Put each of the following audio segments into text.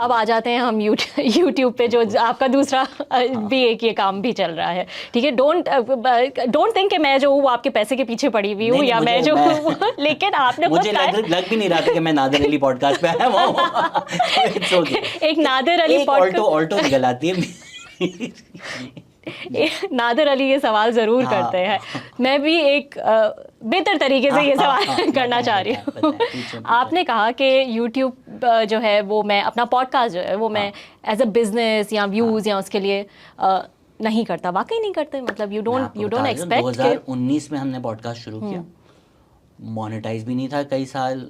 اب آ جاتے ہیں ہم یوٹیوب پہ، جو آپ کا دوسرا بھی ایک یہ کام بھی چل رہا ہے. ٹھیک ہے، ڈونٹ تھنک کہ میں جو ہوں وہ آپ کے پیسے کے پیچھے پڑی ہوئی ہوں، یا میں جو ہوں لیکن آپ نے مجھے لگ بھی نہیں رہا تھا کہ میں نادر علی پوڈ کاسٹ پہ آیا ہوں. ایک نادر علی آلٹو نکل آتی ہے. نادر علی یہ سوال ضرور کرتے ہیں. میں بھی ایک بہتر طریقے سے یہ سوال کرنا چاہ رہی ہوں. آپ نے کہا کہ یوٹیوب جو ہے وہ میں اپنا پوڈ کاسٹ جو ہے وہ میں ایز اے بزنس یا ویوز یا اس کے لیے نہیں کرتا. واقعی نہیں کرتے؟ مطلب یو ڈونٹ ایکسپیکٹ. 2019 میں ہم نے پوڈ کاسٹ شروع کیا، مانیٹائز بھی نہیں تھا کئی سال،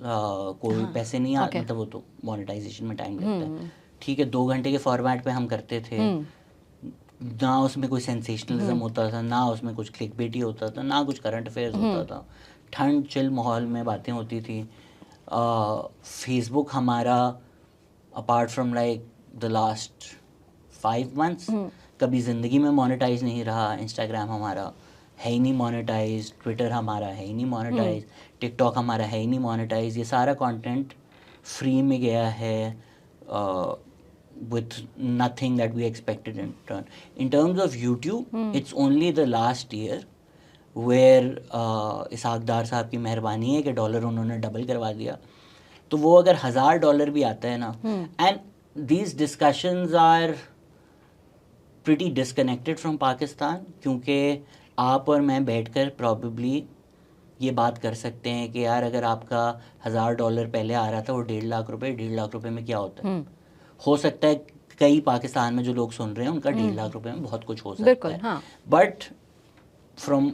کوئی پیسے نہیں آتے، مطلب وہ تو مانیٹائزیشن میں ٹائم لگتا ہے. ٹھیک ہے، 2 گھنٹے کے فارمیٹ پہ ہم کرتے تھے، نہ اس میں کوئی سینسیشنلزم ہوتا تھا، نہ اس میں کچھ کلک بیٹی ہوتا تھا، نہ کچھ کرنٹ افیئرز ہوتا تھا. ٹھنڈ چل ماحول میں باتیں ہوتی تھی. فیس بک ہمارا apart from like the last 5 months کبھی زندگی میں مانیٹائز نہیں رہا. انسٹاگرام ہمارا ہے ہی نہیں مانیٹائز، ٹویٹر ہمارا ہے ہی نہیں مانیٹائز، ٹک ٹاک ہمارا ہے ہی نہیں مانیٹائز. یہ سارا کانٹینٹ فری میں گیا ہے with nothing that we expected in turn. In terms of YouTube, it's only the last year where Ishaq Dar صاحب کی مہربانی ہے کہ ڈالر انہوں نے ڈبل کروا دیا. تو وہ اگر $1000 بھی آتا ہے نا، and these discussions are pretty disconnected from Pakistan، کیونکہ آپ اور میں بیٹھ کر probably یہ بات کر سکتے ہیں کہ یار اگر آپ کا $1000 پہلے آ رہا تھا وہ 1.5 لاکھ روپے، 1.5 لاکھ روپے میں کیا ہوتا ہے. ہو سکتا ہے کئی پاکستان میں جو لوگ سن رہے ہیں ان کا 1.5 لاکھ روپے میں بہت کچھ ہو سکتا ہے. But from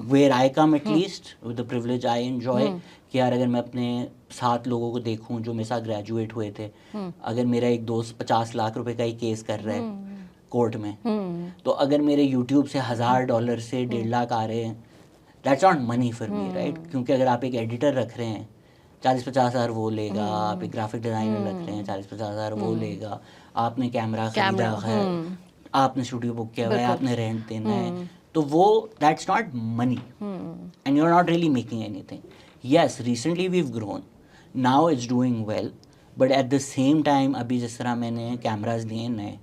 where I come at least with the privilege I enjoy, کہ یار اگر میں اپنے 7 لوگوں کو دیکھوں جو میرے ساتھ گریجویٹ ہوئے تھے، اگر میرا ایک دوست 50 لاکھ روپے کا ہی کیس کر رہا ہے کورٹ میں، تو اگر میرے یوٹیوب سے $1000 سے 1.5 لاکھ آ رہے ہیں، that's not money for me, right? کیونکہ اگر آپ ایک ایڈیٹر رکھ رہے ہیں 40-50 ہزار وہ لے گا، آپ ایک گرافک ڈیزائنر رکھ رہے ہیں 40-50 ہزار وہ لے گا، آپ نے کیمرہ خریدا ہے، آپ نے اسٹوڈیو بک کیا ہوا ہے، آپ نے رینٹ دینا ہے، تو وہ that's not money and you are not really making anything. Yes recently we've grown, now it's doing well, but at the same time ابھی جس طرح میں نے کیمراز لیے نئے،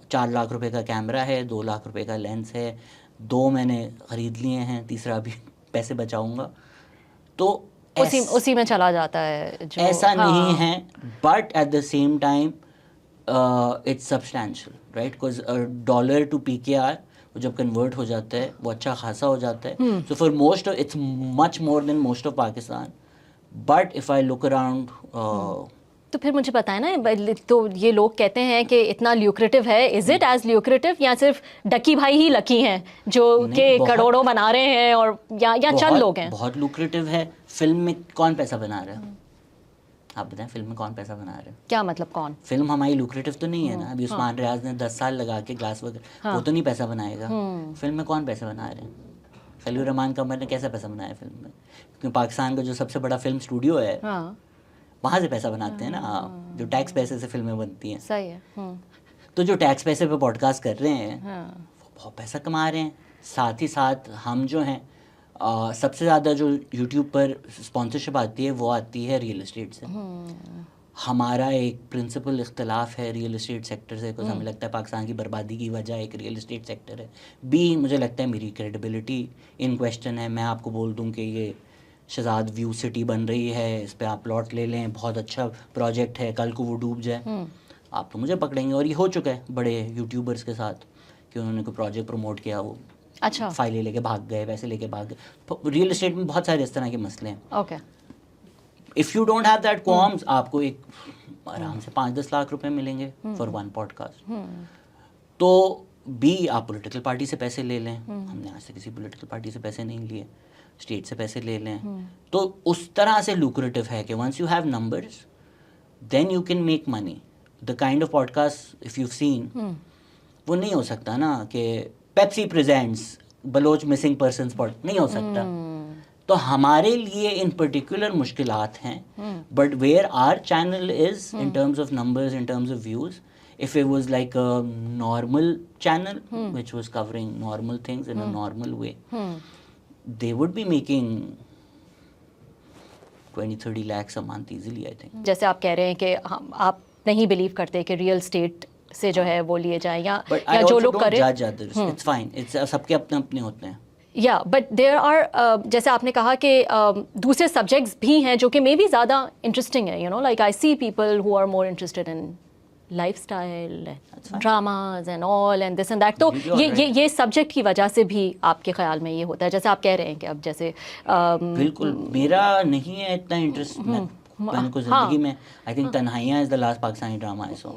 4 لاکھ روپے کا کیمرہ ہے، 2 لاکھ روپے کا لینس ہے، 2 میں نے خرید لیے ہیں، تیسرا بھی پیسے بچاؤں گا. تو اسی میں چلا جاتا ہے، جو ایسا نہیں ہے، but at the same time it's substantial, right? Because dollar to PKR وہ جب کنورٹ ہو جاتا ہے وہ اچھا خاصا ہو جاتا ہے. So far most it's much more than most of Pakistan. But if I look around, تو پھر مجھے بتائیں نا، تو یہ لوگ کہتے ہیں کہ اتنا لیوکریٹو ہے، از اٹ ایز لیوکریٹو یا صرف ڈکی بھائی ہی لکی ہیں جو کہ کروڑوں بنا رہے ہیں، اور یا چند لوگ ہیں؟ بہت لیوکریٹو ہے. فلم میں کون پیسہ بنا رہا ہے؟ آپ بتائیں، فلم میں کون پیسہ بنا رہا ہے؟ کیا مطلب کون؟ فلم ہماری لیوکریٹو تو نہیں ہے نا. ابھی عثمان ریاض نے 10 سال لگا کے گلاس وغیرہ، وہ تو نہیں پیسہ بنائے گا. فلم میں کون پیسہ بنا رہے ہیں؟ خلیل الرحمان قمر نے کیسا پیسہ بنایا فلم میں؟ کیونکہ پاکستان کا جو سب سے بڑا فلم اسٹوڈیو ہے وہاں سے پیسہ بناتے ہیں نا، جو ٹیکس پیسے سے فلمیں بنتی ہیں. صحیح ہے. تو جو ٹیکس پیسے پہ پوڈ کاسٹ کر رہے ہیں وہ بہت پیسہ کما رہے ہیں. ساتھ ہی ساتھ ہم جو ہیں، سب سے زیادہ جو یوٹیوب پر اسپانسرشپ آتی ہے وہ آتی ہے ریئل اسٹیٹ سے. ہمارا ایک پرنسپل اختلاف ہے ریئل اسٹیٹ سیکٹر سے، بیکاز ہمیں لگتا ہے پاکستان کی بربادی کی وجہ ایک ریئل اسٹیٹ سیکٹر ہے. مجھے لگتا ہے میری کریڈیبلٹی ان کویسچن ہے. میں آپ کو بول دوں کہ یہ شہزاد ویو سٹی بن رہی ہے، اس پہ آپ پلاٹ لے لیں، بہت اچھا پروجیکٹ ہے، کل کو وہ ڈوب جائے آپ تو مجھے پکڑیں گے. اور یہ ہو چکا ہے بڑے یوٹیوبرس کے ساتھ کہ انہوں نے کوئی پروجیکٹ پروموٹ کیا، وہ اچھا فائلیں لے کے بھاگ گئے، پیسے لے کے بھاگ گئے. ریئل اسٹیٹ میں بہت سارے اس طرح کے مسئلے ہیں. Okay, if you don't have that comes, آپ کو ایک آرام سے 5-10 لاکھ روپے ملیں گے فار ون پوڈ کاسٹ. تو آپ پولیٹیکل پارٹی سے پیسے لے لیں، ہم نے آج سے کسی پولیٹیکل پارٹی سے پیسے نہیں لیے، اسٹیٹ سے پیسے لے لیں. تو اس طرح سے لوکریٹو ہے کہ once you have numbers then you can make money. The kind of podcast if you seen, وہ نہیں ہو سکتا نا کہ Pepsi presents Baloch missing persons pod, نہیں ہو سکتا. تو ہمارے لیے ان پرٹیکولر مشکلات ہیں. But where are channel is in terms of numbers, in terms of views, if it was like a normal channel which was covering normal things in a normal way, they would be making 20-30 lakhs a month easily, I think. جیسے آپ کہہ رہے ہیں کہ آپ نہیں blue کرتے کہ ریئل اسٹیٹ سے جو ہے وہ لیے جائیں یا But I جو also لوگ don't کریں. judge others. It's fine. سب کے اپنے اپنے ہوتے ہیں. یا بٹ دیر آر جیسے آپ نے کہا کہ دوسرے سبجیکٹس بھی ہیں جو کہ مے بی زیادہ انٹرسٹنگ ہیں, like I see people who are more interested in lifestyle, dramas and all and this and that. تو یہ سبجیکٹ کی وجہ سے بھی آپ کے خیال میں یہ ہوتا ہے, جیسے آپ کہہ رہے ہیں کہ اب جیسے بالکل میرا نہیں ہے اتنا انٹرسٹ. میں کو زندگی میں I think Tanhaiyan is the last Pakistani drama I saw.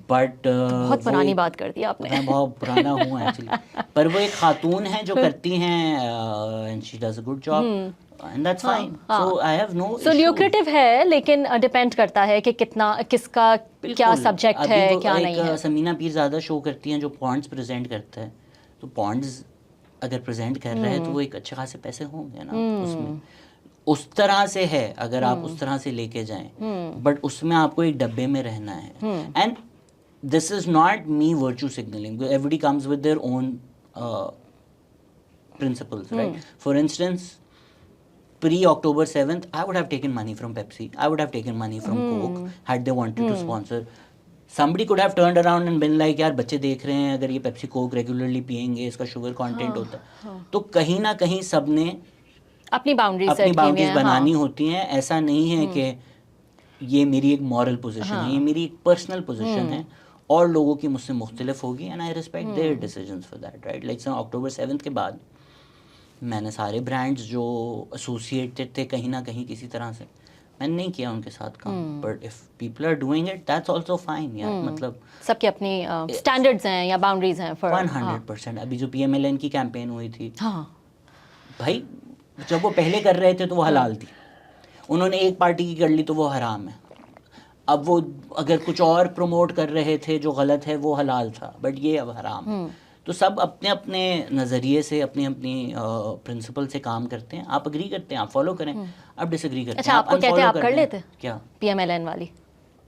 But بہت پرانی بات کر دی آپ نے. میں بہت پرانا ہوں ایکچولی, پر وہ ایک خاتون ہیں جو کرتی ہیں and she does a good job and that's fine. So I have no so lucrative ہے, لیکن ڈپینڈ کرتا ہے کہ کتنا کس کا کیا سبجیکٹ ہے کیا نہیں ہے. سمینا پیر زیادہ شو کرتی ہیں جو پوائنٹس پریزنٹ کرتا ہے, تو پوائنٹس اگر پریزنٹ کر رہے ہیں تو وہ ایک اچھے خاصے پیسے ہوں گے نا اس میں. اس طرح سے ہے اگر آپ اس طرح سے لے کے جائیں, بٹ اس میں آپ کو ایک ڈبے میں رہنا ہے. And this is not me virtue signalling, every comes with their own principles, right. For instance pre-October 7th, I would have taken money from Pepsi. I would have taken money from Coke had they wanted to sponsor. Somebody could have turned around and been like, yaar bachche dekh rahe hain, agar ye Pepsi Coke regularly piyenge, iska sugar content hota hai. تو کہیں نہ کہیں سب نے اپنی boundaries بنانی ہوتی ہیں. ایسا نہیں ہے کہ یہ میری ایک مورل پوزیشن ہے, یہ میری ایک پرسنل پوزیشن ہے, اور لوگوں کی مجھ سے مختلف ہوگی, and I respect their decisions for that, right. Like October 7th کے بعد میں نے سارے برانڈز جو ایسوسیٹڈ تھے کہیں نہ کہیں کسی طرح سے, میں نے نہیں کیا ان کے ساتھ کام. But if people are doing it that's also fine. یار مطلب سب کی اپنی اسٹینڈرڈز ہیں یا باؤنڈریز ہیں. 100%. ابھی جو PMLN کی کیمپین ہوئی تھی, بھائی جب وہ پہلے کر رہے تھے تو وہ حلال تھی, انہوں نے ایک پارٹی کی کر لی تو وہ حرام ہے. اب وہ اگر کچھ اور پروموٹ کر رہے تھے جو غلط ہے وہ حلال تھا, بٹ یہ اب حرام. تو سب اپنے اپنے نظریے سے اپنی اپنی پرنسپل سے کام کرتے ہیں. آپ اگری کرتے ہیں آپ فالو کریں, آپ ڈس ایگری کرتے ہیں. اچھا, آپ کو کہتے ہیں آپ کر لیتے کیا PMLN والی؟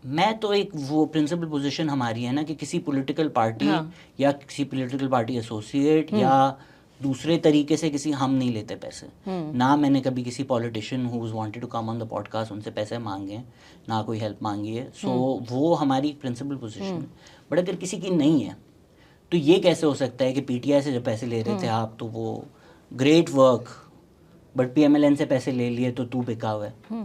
میں تو ایک وہ پرنسپل پوزیشن ہماری ہے نا کہ کسی پولیٹیکل پارٹی یا کسی پولیٹیکل پارٹی ایسوسیٹ یا دوسرے طریقے سے کسی ہم نہیں لیتے پیسے. نہ میں نے کبھی کسی politician who's wanted to come on the podcast ان سے پیسے مانگے, نہ کوئی ہیلپ مانگی ہے. سو وہ ہماری پرنسپل پوزیشن ہے. بٹ اگر کسی کی نہیں ہے تو یہ کیسے ہو سکتا ہے کہ PTI سے جب پیسے لے رہے تھے آپ تو وہ گریٹ ورک, بٹ PMLN سے پیسے لے لیے تو بکا ہوا ہے.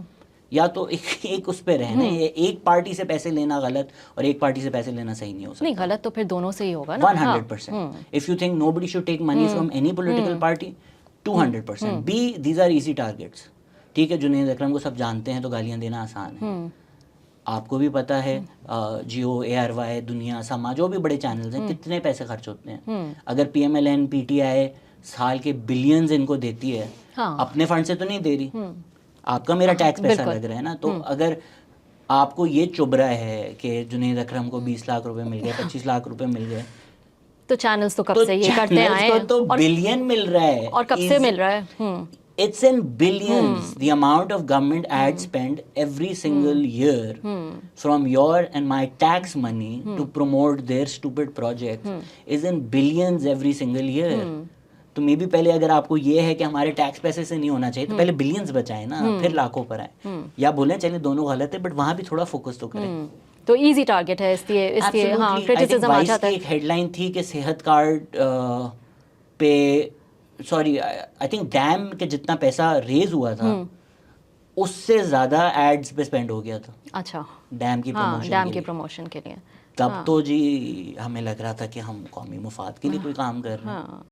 یا تو ایک اس پہ رہنا ہے, ایک پارٹی سے پیسے لینا غلط اور ایک پارٹی سے پیسے لینا صحیح نہیں ہو سکتا. نہیں, غلط تو پھر دونوں سے ہی ہوگا نا. 100%. If you think nobody should take money from any political party, 200%. B, these are easy targets. ٹھیک ہے, جنید اکرم کو سب جانتے ہیں تو گالیاں دینا آسان ہے. آپ کو بھی پتہ ہے جیو, ARY, دنیا, سما, جو بھی بڑے چینلز ہیں کتنے پیسے خرچ ہوتے ہیں. اگر PMLN PTI سال کے بلینز ان کو دیتی ہے, اپنے فنڈ سے تو نہیں دے رہی, آپ کا میرا ٹیکس پیسہ لگ رہا ہے نا. تو اگر آپ کو یہ چبھ رہا ہے کہ جنید اکرم کو 20 لاکھ روپے مل گئے, 25 لاکھ روپے مل گئے, تو چینلز تو کب سے یہ کرتے آئے ہیں, تو بلین مل رہا ہے. اور کب سے مل رہا ہے. It's in billions, the amount of government ad spend every single year from your and my tax money to promote their stupid projects is in billions every single year. تو مے بی پہلے اگر آپ کو یہ ہے کہ ہمارے tax پیسے سے نہیں ہونا چاہیے تو پہلے بلینز بچائیں نا, پھر لاکھوں پر آئیں. یا بولیں چلیں دونوں غلط ہے, بٹ وہاں بھی تھوڑا فوکس تو کریں. تو ایزی ٹارگٹ ہے اس لیے ہاں کرٹیسزم آ جاتا ہے. ایک ہیڈ لائن تھی کہ صحت کارڈ پہ, سوری آئی تھنک ڈیم کے جتنا پیسہ ریز ہوا تھا اس سے زیادہ ایڈز پہ اسپینڈ ہو گیا تھا. اچھا, ڈیم کی پروموشن کے لیے. تب تو جی ہمیں لگ رہا تھا کہ ہم قومی مفاد کے لیے کوئی کام کر رہے ہیں.